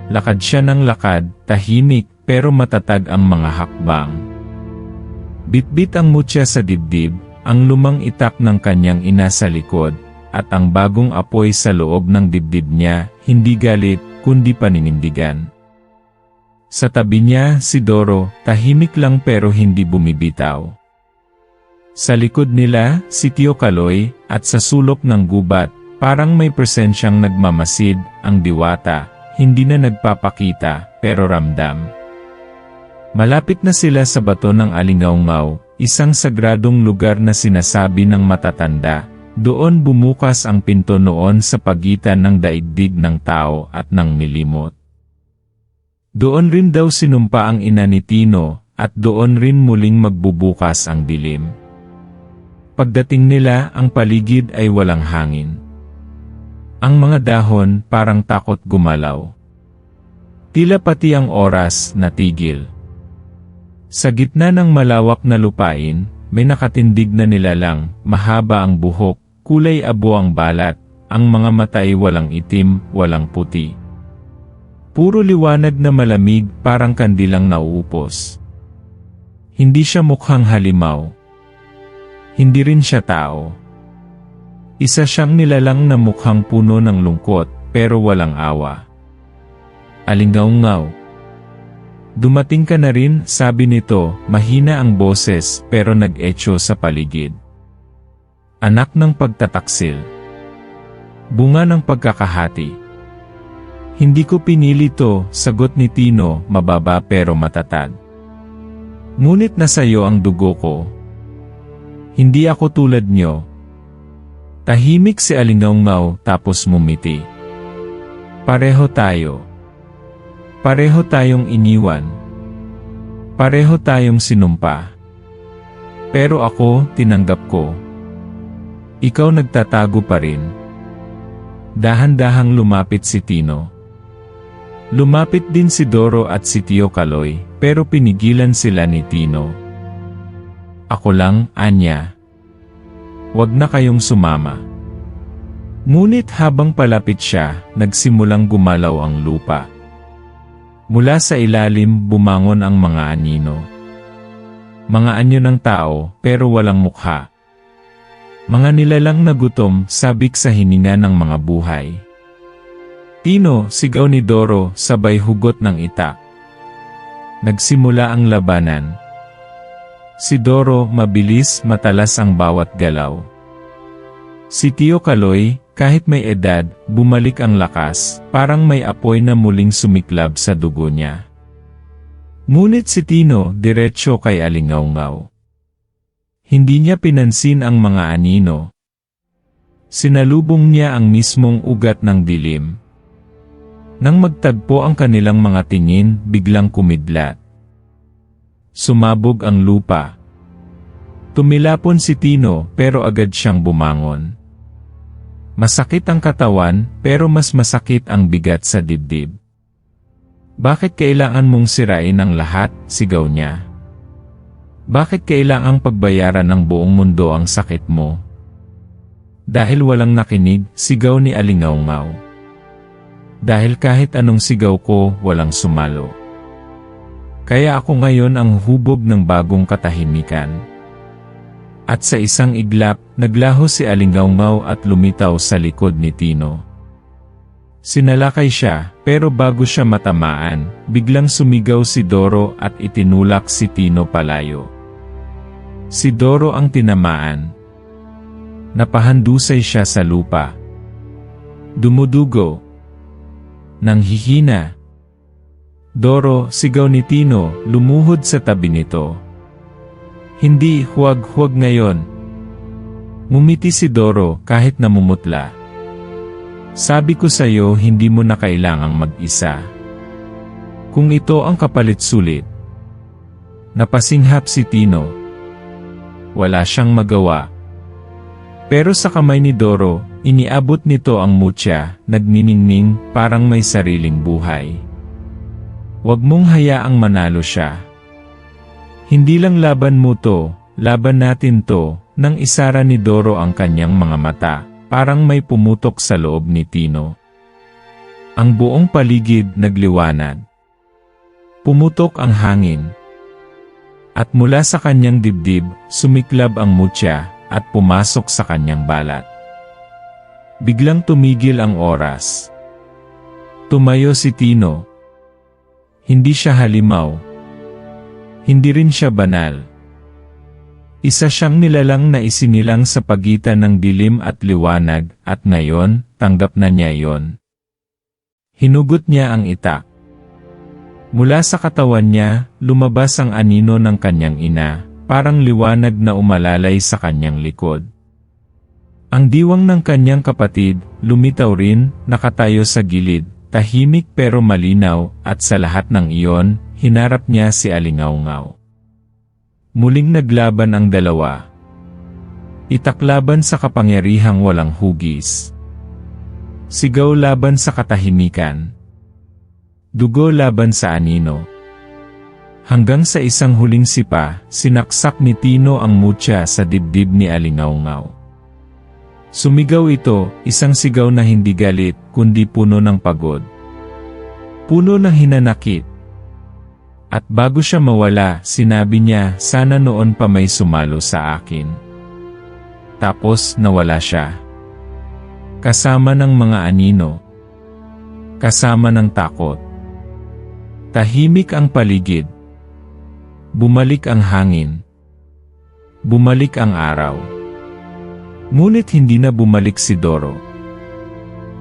Lakad siya ng lakad, tahimik, pero matatag ang mga hakbang. Bitbit ang mutya sa dibdib, ang lumang itak ng kanyang ina sa likod, at ang bagong apoy sa loob ng dibdib niya, hindi galit, kundi paninindigan. Sa tabi niya, si Doro, tahimik lang pero hindi bumibitaw. Sa likod nila, si Tio Kaloy, at sa sulok ng gubat, parang may presensyang nagmamasid, ang diwata, hindi na nagpapakita, pero ramdam. Malapit na sila sa bato ng alingaungaw, isang sagradong lugar na sinasabi ng matatanda. Doon bumukas ang pinto noon sa pagitan ng daigdig ng tao at ng nilimot. Doon rin daw sinumpa ang ina ni Tino, at doon rin muling magbubukas ang dilim. Pagdating nila, ang paligid ay walang hangin. Ang mga dahon parang takot gumalaw. Tila pati ang oras natigil. Sa gitna ng malawak na lupain, may nakatindig na nilalang, mahaba ang buhok, kulay abo ang balat, ang mga mata ay walang itim, walang puti. Puro liwanag na malamig, parang kandilang nauupos. Hindi siya mukhang halimaw. Hindi rin siya tao. Isa siyang nilalang na mukhang puno ng lungkot, pero walang awa. Alingaungaw. Dumating ka na rin, sabi nito, mahina ang boses pero nag-echo sa paligid. Anak ng pagtataksil. Bunga ng pagkakahati. Hindi ko pinili to, sagot ni Tino, mababa pero matatag. Ngunit nasa iyo ang dugo ko. Hindi ako tulad nyo. Tahimik si Alingaungaw tapos mumiti. Pareho tayo. Pareho tayong iniwan. Pareho tayong sinumpa. Pero ako, tinanggap ko. Ikaw nagtatago pa rin. Dahan-dahang lumapit si Tino. Lumapit din si Doro at si Tio Kaloy, pero pinigilan sila ni Tino. Ako lang, Anya. Huwag na kayong sumama. Ngunit habang palapit siya, nagsimulang gumalaw ang lupa. Mula sa ilalim, bumangon ang mga anino. Mga anyo ng tao, pero walang mukha. Mga nilalang na gutom, sabik sa hininga ng mga buhay. Tino, sigaw ni Doro, sabay hugot ng itak. Nagsimula ang labanan. Si Doro, mabilis, matalas ang bawat galaw. Si Tio Kaloy, kahit may edad, bumalik ang lakas, parang may apoy na muling sumiklab sa dugo niya. Ngunit si Tino, diretso kay Alingaungaw. Hindi niya pinansin ang mga anino. Sinalubong niya ang mismong ugat ng dilim. Nang magtagpo ang kanilang mga tingin, biglang kumidlat. Sumabog ang lupa. Tumilapon si Tino, pero agad siyang bumangon. Masakit ang katawan, pero mas masakit ang bigat sa dibdib. Bakit kailangan mong sirain ang lahat? Sigaw niya. Bakit kailangang pagbayaran ng buong mundo ang sakit mo? Dahil walang nakinig, sigaw ni Alingaungaw. Dahil kahit anong sigaw ko, walang sumalo. Kaya ako ngayon ang hubog ng bagong katahimikan. At sa isang iglap, naglaho si Alingaungaw at lumitaw sa likod ni Tino. Sinalakay siya, pero bago siya matamaan, biglang sumigaw si Doro at itinulak si Tino palayo. Si Doro ang tinamaan. Napahandusay siya sa lupa. Dumudugo. Nanghihina. Doro, sigaw ni Tino, lumuhod sa tabi nito. Hindi, huwag ngayon. Ngumiti si Doro kahit namumutla. Sabi ko sa'yo, hindi mo na kailangang mag-isa. Kung ito ang kapalit sulit. Napasinghap si Tino. Wala siyang magawa. Pero sa kamay ni Doro, iniabot nito ang mutya, nagniningning, parang may sariling buhay. Huwag mong hayaang manalo siya. Hindi lang laban mo to, laban natin to, nang isara ni Doro ang kanyang mga mata, parang may pumutok sa loob ni Tino. Ang buong paligid nagliwanag. Pumutok ang hangin. At mula sa kanyang dibdib, sumiklab ang mutya, at pumasok sa kanyang balat. Biglang tumigil ang oras. Tumayo si Tino. Hindi siya halimaw. Hindi rin siya banal. Isa siyang nilalang na isinilang sa pagitan ng dilim at liwanag, at ngayon, tanggap na niya iyon. Hinugot niya ang itak. Mula sa katawan niya, lumabas ang anino ng kanyang ina, parang liwanag na umalalay sa kanyang likod. Ang diwang ng kanyang kapatid, lumitaw rin, nakatayo sa gilid, tahimik pero malinaw, at sa lahat ng iyon, hinarap niya si Alingaungaw. Muling naglaban ang dalawa. Itaklaban sa kapangyarihang walang hugis. Sigaw laban sa katahimikan. Dugo laban sa anino. Hanggang sa isang huling sipa, sinaksak ni Tino ang mutya sa dibdib ni Alingaungaw. Sumigaw ito, isang sigaw na hindi galit, kundi puno ng pagod. Puno ng hinanakit. At bago siya mawala, sinabi niya, sana noon pa may sumalo sa akin. Tapos nawala siya. Kasama ng mga anino. Kasama ng takot. Tahimik ang paligid. Bumalik ang hangin. Bumalik ang araw. Ngunit hindi na bumalik si Doro.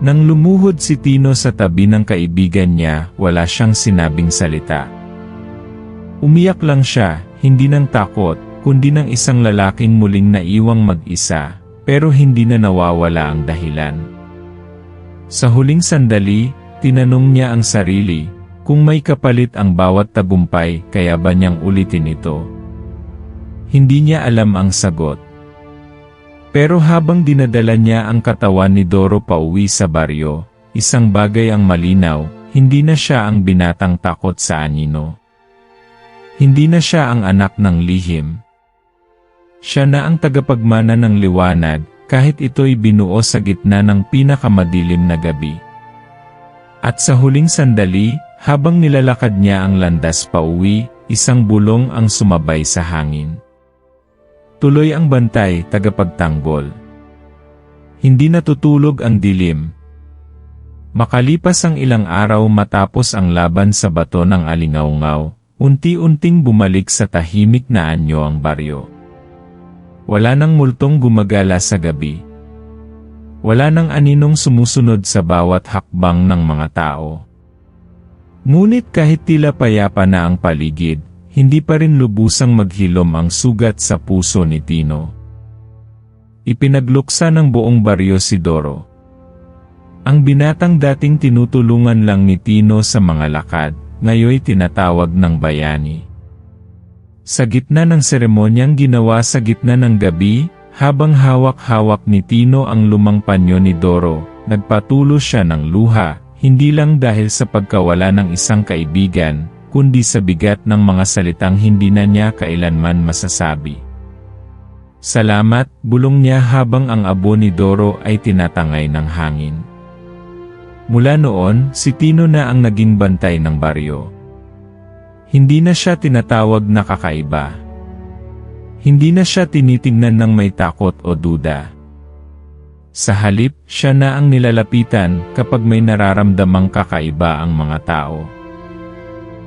Nang lumuhod si Tino sa tabi ng kaibigan niya, wala siyang sinabing salita. Umiyak lang siya, hindi ng takot, kundi ng isang lalaking muling naiwang mag-isa, pero hindi na nawawala ang dahilan. Sa huling sandali, tinanong niya ang sarili, kung may kapalit ang bawat tagumpay, kaya ba niyang ulitin ito? Hindi niya alam ang sagot. Pero habang dinadala niya ang katawan ni Doro pauwi sa baryo, isang bagay ang malinaw, hindi na siya ang binatang takot sa anino. Hindi na siya ang anak ng lihim. Siya na ang tagapagmana ng liwanag, kahit ito'y binuo sa gitna ng pinakamadilim na gabi. At sa huling sandali, habang nilalakad niya ang landas pauwi, isang bulong ang sumabay sa hangin. Tuloy ang bantay, tagapagtanggol. Hindi natutulog ang dilim. Makalipas ang ilang araw matapos ang laban sa bato ng alingaungaw, unti-unting bumalik sa tahimik na anyo ang baryo. Wala nang multong gumagala sa gabi. Wala nang aninong sumusunod sa bawat hakbang ng mga tao. Ngunit kahit tila payapa na ang paligid, hindi pa rin lubusang maghilom ang sugat sa puso ni Tino. Ipinagluksa ng buong baryo si Doro. Ang binatang dating tinutulungan lang ni Tino sa mga lakad, ngayoy tinatawag ng bayani. Sa gitna ng seremonyang ginawa sa gitna ng gabi, habang hawak-hawak ni Tino ang lumang panyo ni Doro, nagpatulo siya ng luha, hindi lang dahil sa pagkawala ng isang kaibigan, kundi sa bigat ng mga salitang hindi na niya kailanman masasabi. Salamat, bulong niya habang ang abo ni Doro ay tinatangay ng hangin. Mula noon, si Tino na ang naging bantay ng baryo. Hindi na siya tinatawag na kakaiba. Hindi na siya tinitingnan ng may takot o duda. Sa halip, siya na ang nilalapitan kapag may nararamdamang kakaiba ang mga tao.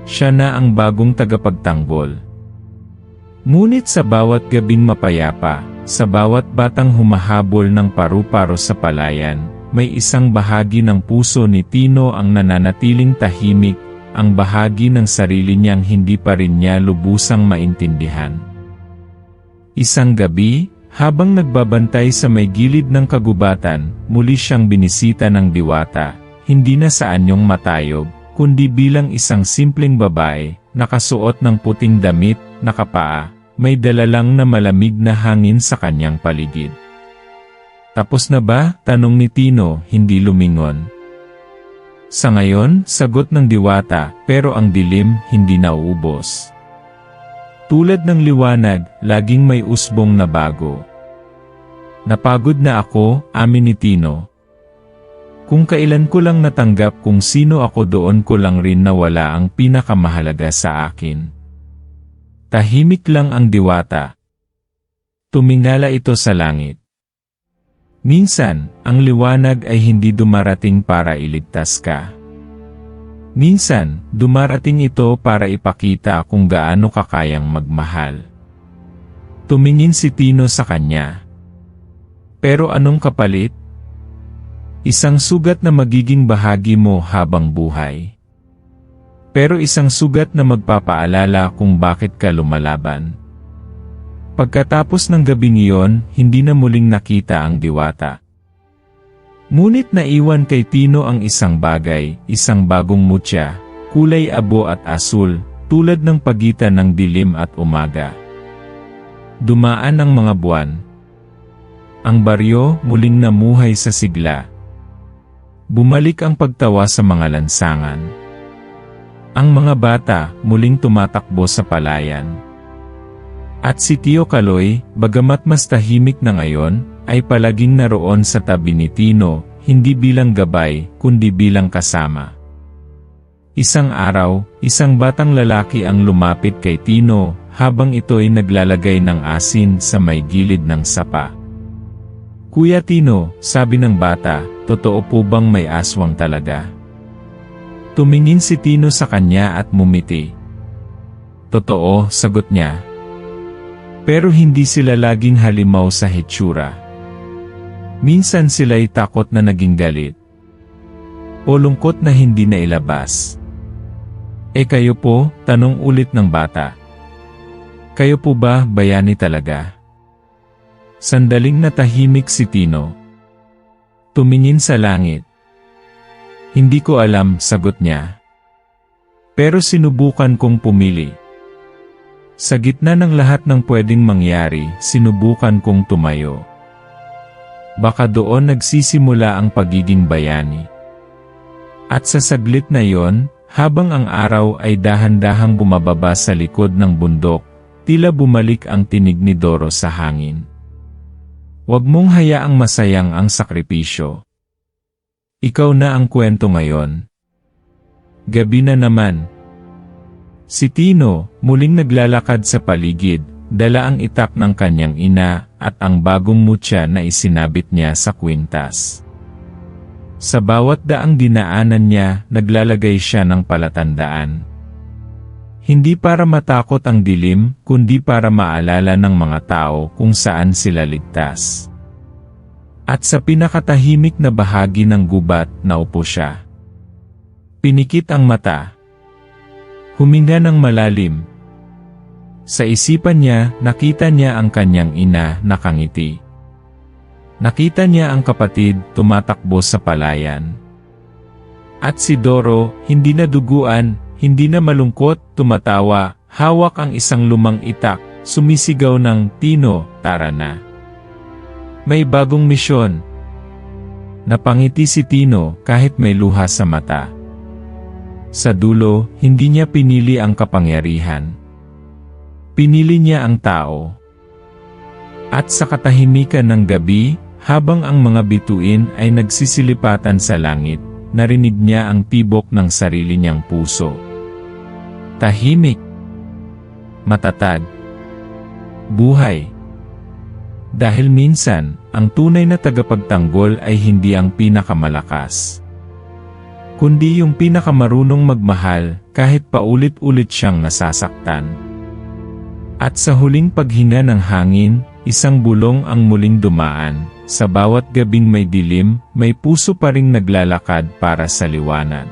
Siya na ang bagong tagapagtanggol. Ngunit sa bawat gabing mapayapa, sa bawat batang humahabol ng paru-paro sa palayan, may isang bahagi ng puso ni Tino ang nananatiling tahimik, ang bahagi ng sarili niyang hindi pa rin niya lubusang maintindihan. Isang gabi, habang nagbabantay sa may gilid ng kagubatan, muli siyang binisita ng diwata, hindi na sa anyong matayog, kundi bilang isang simpleng babae, nakasuot ng puting damit, nakapaa, may dala lang na malamig na hangin sa kanyang paligid. Tapos na ba? Tanong ni Tino, hindi lumingon. Sa ngayon, sagot ng diwata, pero ang dilim, hindi nauubos. Tulad ng liwanag, laging may usbong na bago. Napagod na ako, amin ni Tino. Kung kailan ko lang natanggap kung sino ako, doon ko lang rin nawala ang pinakamahalaga sa akin. Tahimik lang ang diwata. Tumingala ito sa langit. Minsan, ang liwanag ay hindi dumarating para iligtas ka. Minsan, dumarating ito para ipakita kung gaano ka kayang magmahal. Tumingin si Tino sa kanya. Pero anong kapalit? Isang sugat na magiging bahagi mo habang buhay. Pero isang sugat na magpapaalala kung bakit ka lumalaban. Pagkatapos ng gabing iyon, hindi na muling nakita ang diwata. Ngunit naiwan kay Tino ang isang bagay, isang bagong mutya, kulay abo at asul, tulad ng pagitan ng dilim at umaga. Dumaan ang mga buwan. Ang baryo muling namuhay sa sigla. Bumalik ang pagtawa sa mga lansangan. Ang mga bata muling tumatakbo sa palayan. At si Tio Kaloy, bagamat mas tahimik na ngayon, ay palaging naroon sa tabi ni Tino, hindi bilang gabay, kundi bilang kasama. Isang araw, isang batang lalaki ang lumapit kay Tino, habang ito'y naglalagay ng asin sa may gilid ng sapa. "Kuya Tino," sabi ng bata, "totoo po bang may aswang talaga?" Tumingin si Tino sa kanya at mumiti. "Totoo," sagot niya. "Pero hindi sila laging halimaw sa hitsura. Minsan sila'y takot na naging galit. O lungkot na hindi na ilabas." "Eh kayo po?" tanong ulit ng bata. "Kayo po ba bayani talaga?" Sandaling natahimik si Tino. Tumingin sa langit. "Hindi ko alam," sagot niya. "Pero sinubukan kong pumili. Sa gitna ng lahat ng pwedeng mangyari, sinubukan kong tumayo. Baka doon nagsisimula ang pagiging bayani." At sa saglit na yon, habang ang araw ay dahan-dahang bumababa sa likod ng bundok, tila bumalik ang tinig ni Doro sa hangin. "Huwag mong hayaang masayang ang sakripisyo. Ikaw na ang kwento ngayon." Gabi na naman. Si Tino, muling naglalakad sa paligid, dala ang itak ng kanyang ina, at ang bagong mutya na isinabit niya sa kwintas. Sa bawat daang dinaanan niya, naglalagay siya ng palatandaan. Hindi para matakot ang dilim, kundi para maalala ng mga tao kung saan sila ligtas. At sa pinakatahimik na bahagi ng gubat, naupo siya. Pinikit ang mata. Huminga ng malalim. Sa isipan niya, nakita niya ang kanyang ina nakangiti. Nakita niya ang kapatid tumatakbo sa palayan. At si Doro, hindi na duguan, hindi na malungkot, tumatawa, hawak ang isang lumang itak, sumisigaw ng, "Tino, tara na. May bagong misyon." Napangiti si Tino kahit may luha sa mata. Sa dulo, hindi niya pinili ang kapangyarihan. Pinili niya ang tao. At sa katahimikan ng gabi, habang ang mga bituin ay nagsisilipatan sa langit, narinig niya ang tibok ng sarili niyang puso. Tahimik. Matatag. Buhay. Dahil minsan, ang tunay na tagapagtanggol ay hindi ang pinakamalakas, kundi yung pinakamarunong magmahal kahit paulit-ulit siyang nasasaktan. At sa huling paghinga ng hangin, isang bulong ang muling dumaan. Sa bawat gabing may dilim, may puso pa ring naglalakad para sa liwanag.